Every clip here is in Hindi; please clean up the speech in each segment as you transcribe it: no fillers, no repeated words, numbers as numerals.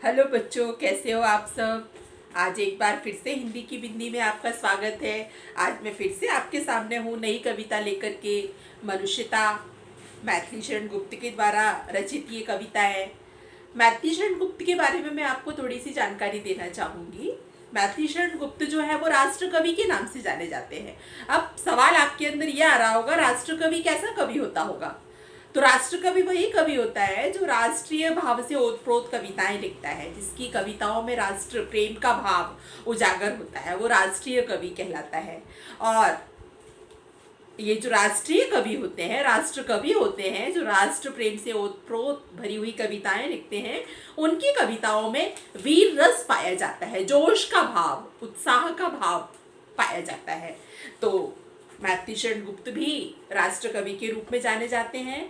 हेलो बच्चों, कैसे हो आप सब। आज एक बार फिर से हिंदी की बिंदी में आपका स्वागत है। आज मैं फिर से आपके सामने हूँ नई कविता लेकर के। मनुष्यता, मैथिली शरण गुप्त के द्वारा रचित ये कविता है। मैथिली शरण गुप्त के बारे में मैं आपको थोड़ी सी जानकारी देना चाहूँगी। मैथिली शरण गुप्त जो है वो राष्ट्र कवि के नाम से जाने जाते हैं। अब सवाल आपके अंदर ये आ रहा होगा, राष्ट्र कवि कैसा कवि होता होगा। तो राष्ट्र कवि वही कवि होता है जो राष्ट्रीय भाव से ओतप्रोत कविताएं लिखता है, जिसकी कविताओं में राष्ट्र प्रेम का भाव उजागर होता है, वो राष्ट्रीय कवि कहलाता है। और ये जो राष्ट्रीय कवि होते हैं, राष्ट्र कवि होते हैं, जो राष्ट्र प्रेम से ओतप्रोत भरी हुई कविताएं लिखते हैं, उनकी कविताओं में वीर रस पाया जाता है, जोश का भाव, उत्साह का भाव पाया जाता है। तो मैथिली शरण गुप्त भी राष्ट्र कवि के रूप में जाने जाते हैं।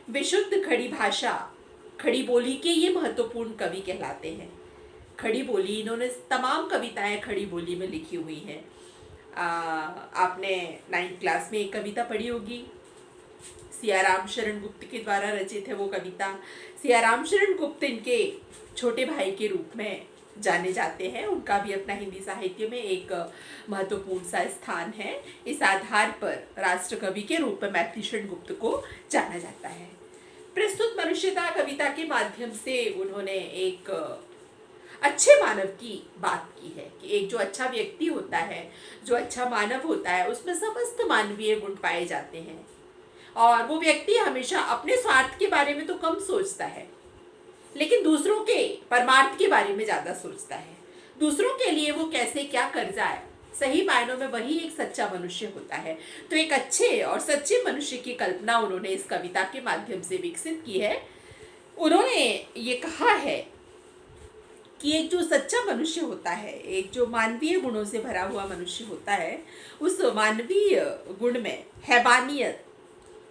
विशुद्ध खड़ी भाषा, खड़ी बोली के ये महत्वपूर्ण कवि कहलाते हैं। खड़ी बोली, इन्होंने तमाम कविताएं खड़ी बोली में लिखी हुई हैं। आपने 9th क्लास में एक कविता पढ़ी होगी, सियाराम शरण गुप्त के द्वारा रचित है वो कविता। सियाराम शरण गुप्त इनके छोटे भाई के रूप में जाने जाते हैं। उनका भी अपना हिंदी साहित्य में एक महत्वपूर्ण सा स्थान है। इस आधार पर राष्ट्र कवि के रूप में मैथिली शरण गुप्त को जाना जाता है। प्रस्तुत मनुष्यता कविता के माध्यम से उन्होंने एक अच्छे मानव की बात की है कि एक जो अच्छा व्यक्ति होता है, जो अच्छा मानव होता है, उसमें समस्त मानवीय गुण पाए जाते हैं। और वो व्यक्ति हमेशा अपने स्वार्थ के बारे में तो कम सोचता है, लेकिन दूसरों के परमार्थ के बारे में ज्यादा सोचता है। दूसरों के लिए वो कैसे क्या कर जाए, सही मायनों में वही एक सच्चा मनुष्य होता है। तो एक अच्छे और सच्चे मनुष्य की कल्पना उन्होंने इस कविता के माध्यम से विकसित की है। उन्होंने ये कहा है कि एक जो सच्चा मनुष्य होता है, एक जो मानवीय गुणों से भरा हुआ मनुष्य होता है, उस मानवीय गुण में हैवानियत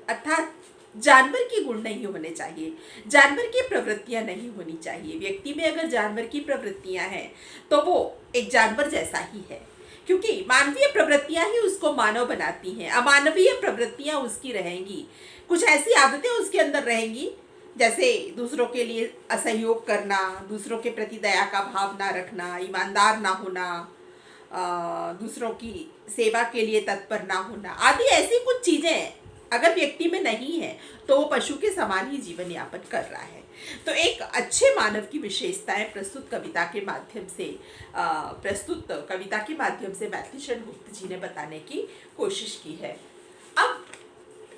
अर्थात जानवर की गुण नहीं होने चाहिए, जानवर की प्रवृत्तियां नहीं होनी चाहिए। व्यक्ति में अगर जानवर की प्रवृत्तियां हैं तो वो एक जानवर जैसा ही है, क्योंकि मानवीय प्रवृत्तियां ही उसको मानव बनाती हैं। अमानवीय प्रवृत्तियां उसकी रहेंगी, कुछ ऐसी आदतें उसके अंदर रहेंगी जैसे दूसरों के लिए असहयोग करना, दूसरों के प्रति दया का भाव ना रखना, ईमानदार ना होना, दूसरों की सेवा के लिए तत्पर ना होना आदि। ऐसी कुछ चीजें अगर व्यक्ति में नहीं है तो वो पशु के समान ही जीवन यापन कर रहा है। तो एक अच्छे मानव की विशेषताएं प्रस्तुत कविता के माध्यम से मैथिली शरण गुप्त जी ने बताने की कोशिश की है। अब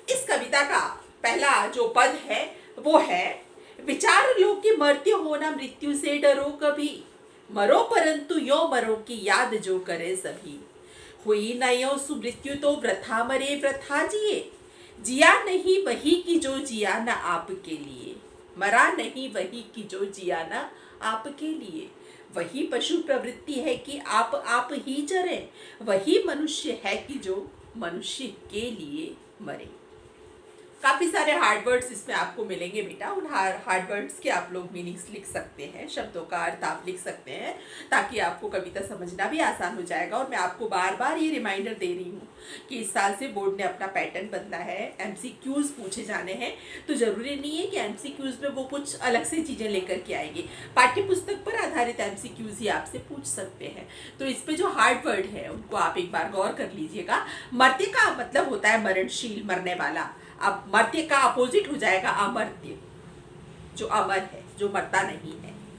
इस कविता का पहला जो पद है वो है, विचार लो कि मर्त्य होना मृत्यु से डरो कभी, मरो परंतु यो मरो की याद जो करे सभी। हुई न यो सुमृत्यु तो वृथा मरे वृथा जिए, जिया नहीं वही की जो जिया न आपके लिए, मरा नहीं वही की जो जिया न आपके लिए। वही पशु प्रवृत्ति है कि आप ही चरे, वही मनुष्य है कि जो मनुष्य के लिए मरे। काफ़ी सारे हार्ड वर्ड्स इसमें आपको मिलेंगे बेटा। उन हार्ड वर्ड्स के आप लोग मीनिंग्स लिख सकते हैं, शब्दों का अर्थ आप लिख सकते हैं, ताकि आपको कविता समझना भी आसान हो जाएगा। और मैं आपको बार बार ये रिमाइंडर दे रही हूँ कि इस साल से बोर्ड ने अपना पैटर्न बदला है, MCQs पूछे जाने हैं। तो ज़रूरी नहीं है कि MCQs में वो कुछ अलग से चीज़ें लेकर के आएंगे, पाठ्य पुस्तक पर आधारित MCQs ही आपसे पूछ सकते हैं। तो इस पर जो हार्ड वर्ड है उनको आप एक बार गौर कर लीजिएगा। मर्त्य का मतलब होता है मरणशील, मरने वाला। अब मर्त्य का अपोजिट हो जाएगा अमर्त्य, जो अमर है, जो मरता नहीं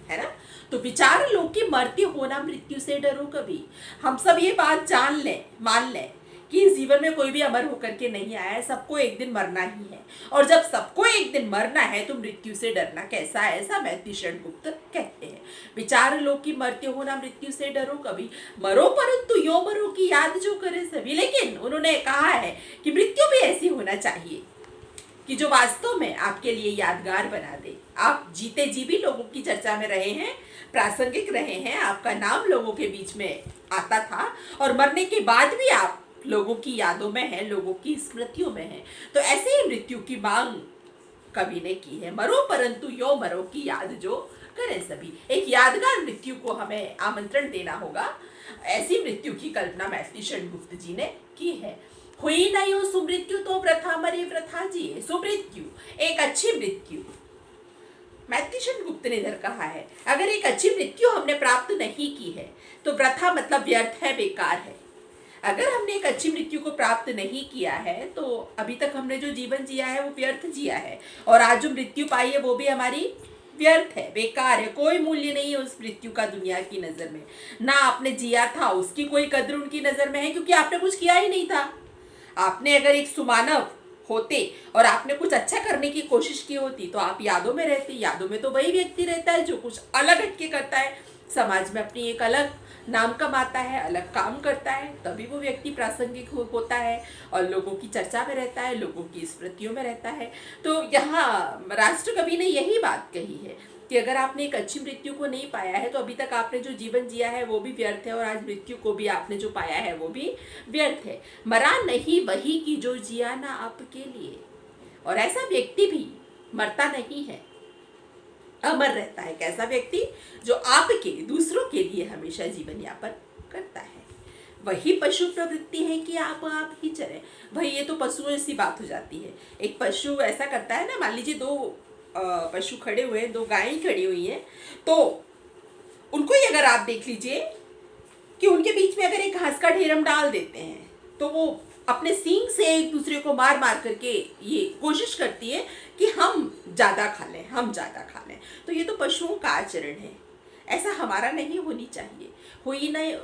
है ना। तो विचार लो कि मर्त्य होना मृत्यु से डरो कभी। हम सब ये बात जान लें, मान लें कि इस जीवन में कोई भी अमर होकर के नहीं आया है, सबको एक दिन मरना ही है। और जब सबको एक दिन मरना है तो मृत्यु से डरना कैसा है, ऐसा मैथिली शरण गुप्त कहते हैं। विचार लो कि मर्त्य होना मृत्यु से डरो कभी, मरो परंतु यो मरो की याद जो करे सभी। लेकिन उन्होंने कहा है कि मृत्यु भी ऐसी होना चाहिए कि जो वास्तव में आपके लिए यादगार बना दे। आप जीते जी भी लोगों की चर्चा में रहे हैं, प्रासंगिक रहे हैं, आपका नाम लोगों के बीच में आता था, और मरने के बाद भी आप लोगों की यादों में हैं, लोगों की स्मृतियों में हैं। तो ऐसे ही मृत्यु की मांग कवि ने की है, मरो परंतु यो मरो की याद जो करें सभी। एक यादगार मृत्यु को हमें आमंत्रण देना होगा, ऐसी मृत्यु की कल्पना मैथिली शरण गुप्त जी ने की है। हुई न यो सुमृत्यु तो वृथा मरे वृथा जिए। सुमृत्यु, एक अच्छी मृत्यु, मैथिलीशरण गुप्त ने इधर कहा है, अगर एक अच्छी मृत्यु हमने प्राप्त नहीं की है तो वृथा मतलब व्यर्थ है, बेकार है। अगर हमने एक अच्छी मृत्यु को प्राप्त नहीं किया है तो अभी तक हमने जो जीवन जिया है वो व्यर्थ जिया है, और आज जो मृत्यु पाई है वो भी हमारी व्यर्थ है, बेकार है। कोई मूल्य नहीं है उस मृत्यु का दुनिया की नज़र में। ना आपने जिया था उसकी कोई कद्र उनकी नज़र में है, क्योंकि आपने कुछ किया ही नहीं था। आपने अगर एक सुमानव होते और आपने कुछ अच्छा करने की कोशिश की होती तो आप यादों में रहते। यादों में तो वही व्यक्ति रहता है जो कुछ अलग हटके करता है, समाज में अपनी एक अलग नाम कमाता है, अलग काम करता है, तभी वो व्यक्ति प्रासंगिक होता है और लोगों की चर्चा में रहता है, लोगों की स्मृतियों में रहता है। तो यहाँ राष्ट्रकवि ने यही बात कही है कि अगर आपने एक अच्छी मृत्यु को नहीं पाया है तो अभी तक आपने जो जीवन जिया है वो भी व्यर्थ है, और आज मृत्यु को भी आपने जो पाया है वो भी व्यर्थ है। मरा नहीं वही की जो जिया ना आपके लिए, और ऐसा व्यक्ति भी मरता नहीं है, अमर रहता है। कैसा व्यक्ति? जो आपके दूसरों के लिए हमेशा जीवन यापन करता है। वही पशु प्रवृत्ति है कि आप ही चले। भाई ये तो पशुओं जैसी बात हो जाती है। एक पशु ऐसा करता है ना, मान लीजिए दो पशु खड़े हुए हैं, दो गायें खड़ी हुई हैं, तो उनको ही अगर आप देख लीजिए कि उनके बीच में अगर एक घास का ढेर हम डाल देते हैं तो वो अपने सींग से एक दूसरे को मार मार करके ये कोशिश करती है कि हम ज़्यादा खा लें, हम ज़्यादा खा लें। तो ये तो पशुओं का आचरण है, ऐसा हमारा नहीं होनी चाहिए। हुई नहीं,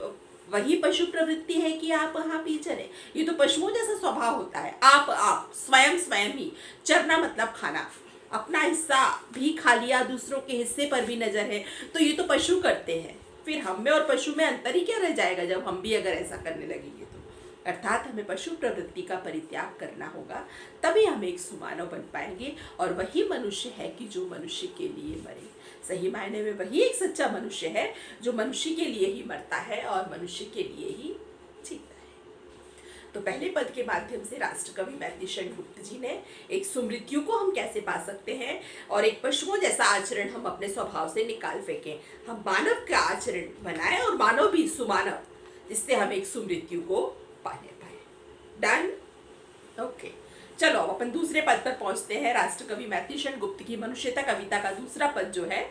वही पशु प्रवृत्ति है कि आप ही चले। ये तो पशुओं जैसा स्वभाव होता है। आप स्वयं ही। चरना मतलब खाना, अपना हिस्सा भी खा लिया, दूसरों के हिस्से पर भी नजर है, तो ये तो पशु करते हैं। फिर हम में और पशु में अंतर ही क्या रह जाएगा जब हम भी अगर ऐसा करने लगेंगे तो। अर्थात हमें पशु प्रवृत्ति का परित्याग करना होगा, तभी हम एक सुमानव बन पाएंगे। और वही मनुष्य है कि जो मनुष्य के लिए मरे। सही मायने में वही एक सच्चा मनुष्य है जो मनुष्य के लिए ही मरता है और मनुष्य के लिए ही जीता है। तो पहले पद के माध्यम से राष्ट्रकवि मैथिलीशरण गुप्त जी ने एक सुमृत्यु को हम कैसे पा सकते हैं और एक पशुओं जैसा आचरण हम अपने स्वभाव से निकाल फेंकें, हम मानव का आचरण बनाएं और मानव भी सुमानव, जिससे हम एक सुमृत्यु को पाने पाए। डन? ओके, चलो अब अपन दूसरे पद पर पहुंचते हैं। राष्ट्रकवि मैथिलीशरण गुप्त की मनुष्यता कविता का दूसरा पद जो है,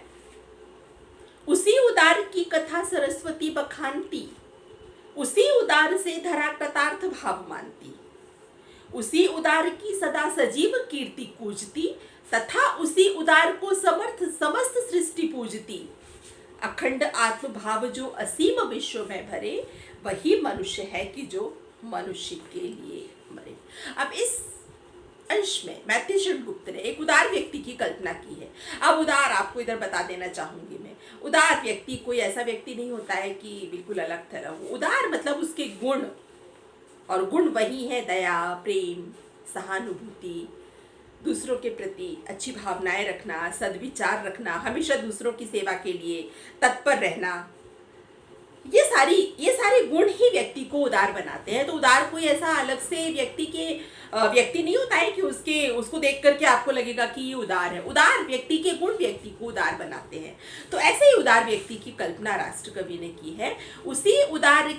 उसी उदार की कथा सरस्वती बखानती, उसी उदार से धरा कृतार्थ भाव मानती, उसी उदार की सदा सजीव कीर्ति कूजती, तथा उसी उदार को समर्थ समस्त सृष्टि पूजती। अखंड आत्म भाव जो असीम विश्व में भरे, वही मनुष्य है कि जो मनुष्य के लिए मरे। अब इस अंश में मैथिलीशरण गुप्त ने एक उदार व्यक्ति की कल्पना की है। अब उदार आपको इधर बता देना चाहूंगी मैं, उदार व्यक्ति कोई ऐसा व्यक्ति नहीं होता है कि बिल्कुल अलग तरह हो। उदार मतलब उसके गुण, और गुण वही है दया, प्रेम, सहानुभूति, दूसरों के प्रति अच्छी भावनाएं रखना, सद्विचार रखना, हमेशा दूसरों की सेवा के लिए तत्पर रहना। ये सारे गुण ही व्यक्ति को उदार बनाते हैं। तो उदार कोई ऐसा अलग से व्यक्ति नहीं होता है कि उसको देख करके आपको लगेगा कि ये उदार है। उदार व्यक्ति के गुण व्यक्ति को उदार बनाते हैं। तो ऐसे ही उदार व्यक्ति की कल्पना राष्ट्रकवि ने की है। उसी उदार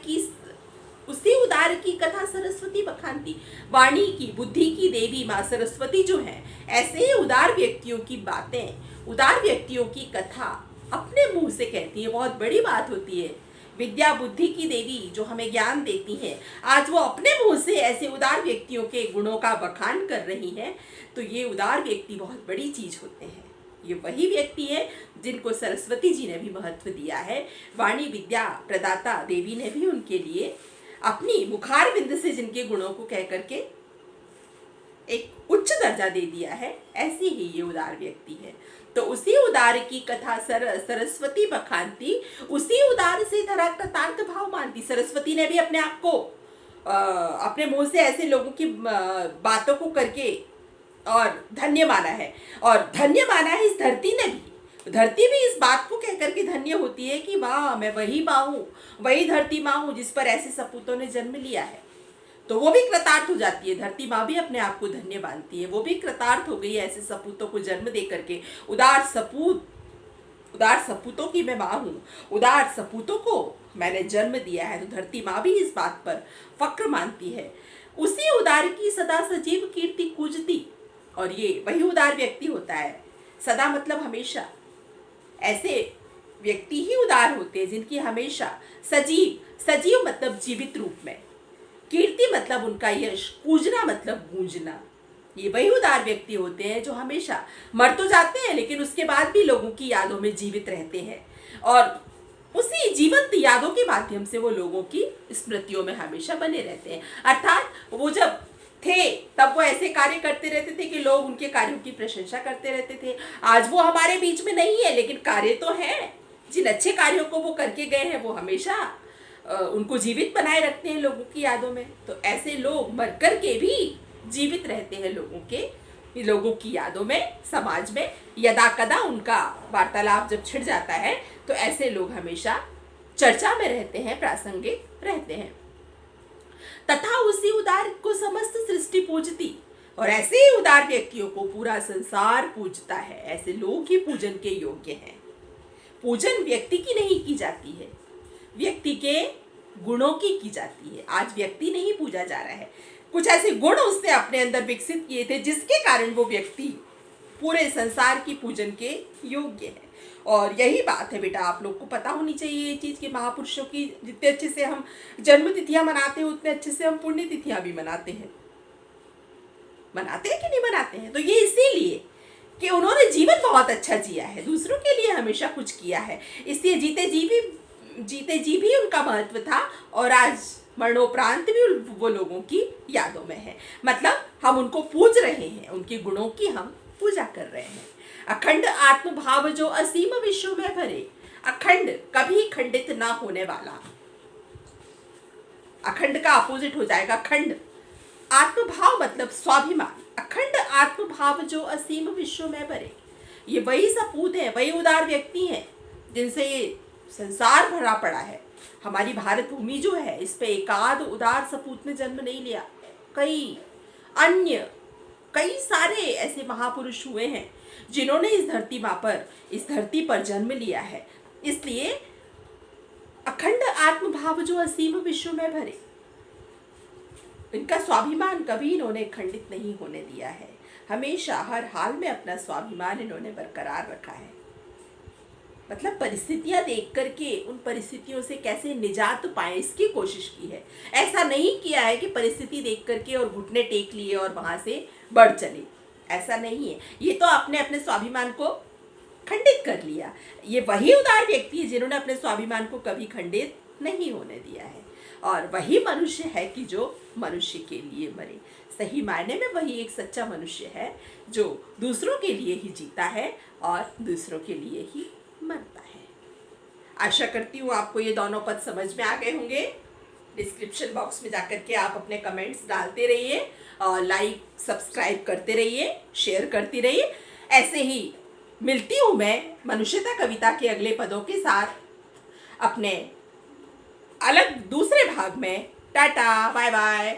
की कथा सरस्वती बखानती, वाणी की, बुद्धि की देवी माँ सरस्वती जो है, ऐसे ही उदार व्यक्तियों की बातें, उदार व्यक्तियों की कथा अपने मुंह से कहती है। बहुत बड़ी बात होती है। विद्या बुद्धि की देवी जो हमें ज्ञान देती हैं, आज वो अपने मुंह से ऐसे उदार व्यक्तियों के गुणों का बखान कर रही हैं। तो ये उदार व्यक्ति बहुत बड़ी चीज होते हैं। ये वही व्यक्ति है जिनको सरस्वती जी ने भी महत्व दिया है। वाणी विद्या प्रदाता देवी ने भी उनके लिए अपनी मुखार बिंद से जिनके गुणों को कह करके एक उच्च दर्जा दे दिया है, ऐसी ही ये उदार व्यक्ति है। तो उसी उदार की कथा सरस्वती बखानती, उसी उदार से धरा कृतार्थ भाव मानती। सरस्वती ने भी अपने आप को अपने मुंह से ऐसे लोगों की बातों को करके और धन्य माना है, और धन्य माना है इस धरती ने भी। धरती भी इस बात को कह करके धन्य होती है कि वाह, मैं वही माँ हूँ, वही धरती माँ हूँ जिस पर ऐसे सपूतों ने जन्म लिया है। तो वो भी कृतार्थ हो जाती है। धरती माँ भी अपने आप को धन्य मानती है, वो भी कृतार्थ हो गई है ऐसे सपूतों को जन्म दे करके। उदार सपूतों की मैं माँ हूँ, उदार सपूतों को मैंने जन्म दिया है। तो धरती माँ भी इस बात पर फक्र मानती है। उसी उदार की सदा सजीव कीर्ति कूजती, और ये वही उदार व्यक्ति होता है सदा मतलब हमेशा। ऐसे व्यक्ति ही उदार होते हैं जिनकी हमेशा सजीव, सजीव मतलब जीवित रूप में, कीर्ति मतलब उनका यश, पूजना मतलब गूंजना। ये वही उदार व्यक्ति होते हैं जो हमेशा मर तो जाते हैं लेकिन उसके बाद भी लोगों की यादों में जीवित रहते हैं, और उसी जीवंत यादों के माध्यम से वो लोगों की स्मृतियों में हमेशा बने रहते हैं। अर्थात वो जब थे तब वो ऐसे कार्य करते रहते थे कि लोग उनके कार्यों की प्रशंसा करते रहते थे। आज वो हमारे बीच में नहीं है लेकिन कार्य तो है। जिन अच्छे कार्यों को वो करके गए हैं वो हमेशा उनको जीवित बनाए रखते हैं लोगों की यादों में। तो ऐसे लोग मर कर के भी जीवित रहते हैं लोगों की यादों में, समाज में। यदा कदा उनका वार्तालाप जब छिड़ जाता है तो ऐसे लोग हमेशा चर्चा में रहते हैं, प्रासंगिक रहते हैं। तथा उसी उदार को समस्त सृष्टि पूजती, और ऐसे ही उदार व्यक्तियों को पूरा संसार पूजता है। ऐसे लोग ही पूजन के योग्य हैं। पूजन व्यक्ति की नहीं की जाती है, व्यक्ति के गुणों की जाती है। आज व्यक्ति नहीं पूजा जा रहा है, कुछ ऐसे गुण उसने अपने अंदर विकसित किए थे जिसके कारण वो व्यक्ति पूरे संसार की पूजन के योग्य है। और यही बात है बेटा, आप लोग को पता होनी चाहिए ये चीज़ कि महापुरुषों की जितने अच्छे से हम जन्म तिथियां मनाते हैं उतने अच्छे से हम पुण्य तिथियां भी मनाते हैं। मनाते हैं कि नहीं मनाते हैं? तो ये इसीलिए कि उन्होंने जीवन बहुत अच्छा जिया है, दूसरों के लिए हमेशा कुछ किया है, इसलिए जीते जी भी उनका महत्व था, और आज मरणोपरांत भी वो लोगों की यादों में है। मतलब हम उनको पूज रहे हैं, उनके गुणों की हम पूजा कर रहे हैं। अखंड आत्मभाव जो असीम विश्व में भरे, अखंड कभी खंडित ना होने वाला, अखंड का अपोजिट हो जाएगा खंड। आत्मभाव मतलब स्वाभिमान, अखंड आत्मभाव जो असीम विश्व में भरे। ये वही सपूत है, वही उदार व्यक्ति हैं जिनसे ये संसार भरा पड़ा है। हमारी भारत भूमि जो है इस पे एकाध उदार सपूत ने जन्म नहीं लिया, कई सारे ऐसे महापुरुष हुए हैं जिन्होंने इस धरती पर जन्म लिया है। इसलिए अखंड आत्मभाव जो असीम विश्व में भरे, इनका स्वाभिमान कभी इन्होंने खंडित नहीं होने दिया है। हमेशा हर हाल में अपना स्वाभिमान इन्होंने बरकरार रखा है। मतलब परिस्थितियां देख करके उन परिस्थितियों से कैसे निजात पाए इसकी कोशिश की है। ऐसा नहीं किया है कि परिस्थिति देख करके और घुटने टेक लिए और वहां से बढ़ चले, ऐसा नहीं है। ये तो आपने अपने स्वाभिमान को खंडित कर लिया। ये वही उदार व्यक्ति है जिन्होंने अपने स्वाभिमान को कभी खंडित नहीं होने दिया है, और वही मनुष्य है कि जो मनुष्य के लिए मरे। सही मायने में वही एक सच्चा मनुष्य है जो दूसरों के लिए ही जीता है और दूसरों के लिए ही मरता है। आशा करती हूँ आपको ये दोनों पद समझ में आ गए होंगे। डिस्क्रिप्शन बॉक्स में जाकर के आप अपने कमेंट्स डालते रहिए और लाइक सब्सक्राइब करते रहिए, शेयर करती रहिए। ऐसे ही मिलती हूँ मैं मनुष्यता कविता के अगले पदों के साथ अपने अलग दूसरे भाग में। टाटा, बाय बाय।